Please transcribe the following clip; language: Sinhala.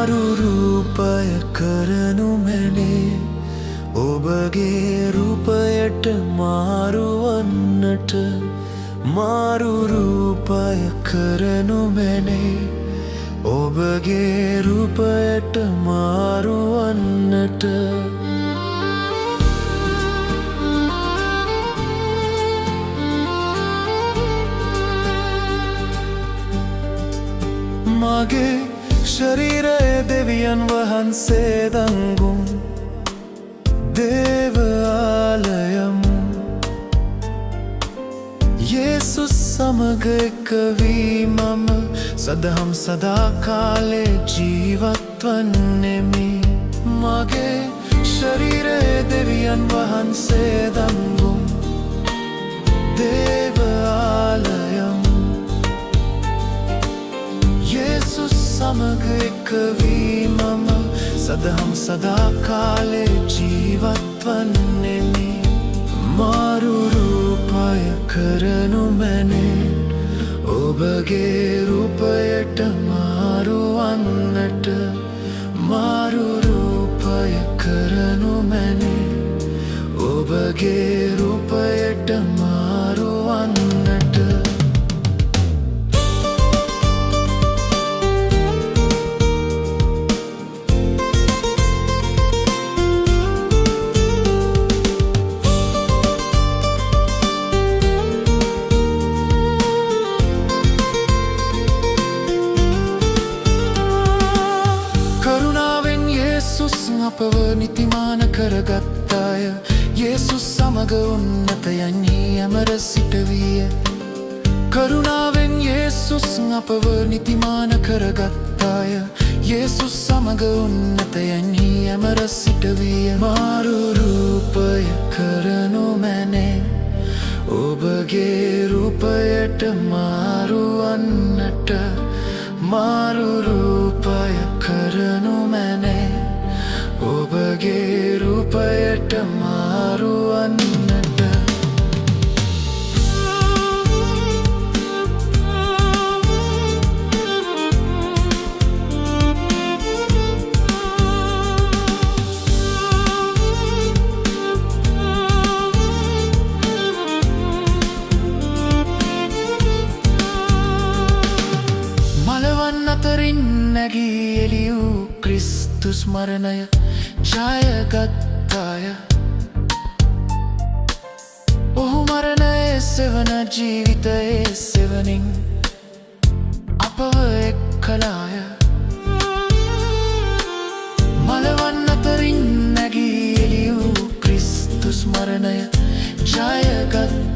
මාරු රූපය කරනු මැනේ ඔබගේ රූපයට මාරු වන්නට මාරු රූපය කරනු මැනේ ඔබගේ රූපයට මාරු වන්නට මගේ ශරීරය දෙවියන් වහන්සේ දංගුම් දේව ආලයම් යේසුස් සමග එක්වී මම සදහම් සදාකාලේ ජීවත් වන්නෙමි මගේ ශරීරය දෙවියන් වහන්සේ දංගුම් දේව ආලයම් යේසුස් සමග එක්වී මම සදහම් සදාකාලේ ජීවත් වන්නෙමි මාරු රූපය කරනු මැනේ ඔබගේ රූපයට මාරු වන්නට මාරු රූපය කරනු මැනේ ඔබගේ රූපයට මාරු වන්නට අපව නිතිමාන කරගත්තාය යේසුස් සමග උන්නතයන්හි ඇමර සිටවිය කරුණාවෙන් යේසුස් අපව නිතිමාන කරගත්තාය යේසුස් සමග උන්නතයන්හි ඇමර සිටවිය මාරු රූපය කරනු මැනේ ඔබගේ රූපයට මාරු වන්නට මාරු රූපය කරනු මැනේ ඔබගේ රූපයට මාරු වන්නට මලවන් අතරින් නැගී එළි වූ ක්‍රිස්තුස් මරණය ජයගත්තාය ඔහු මරණයේ සෙවන ජීවිතයේ සෙවනින් අපව එක් කළාය මලවන් අතරින් නැගී එළි වූ ක්‍රිස්තුස් මරණය ජයගත්තාය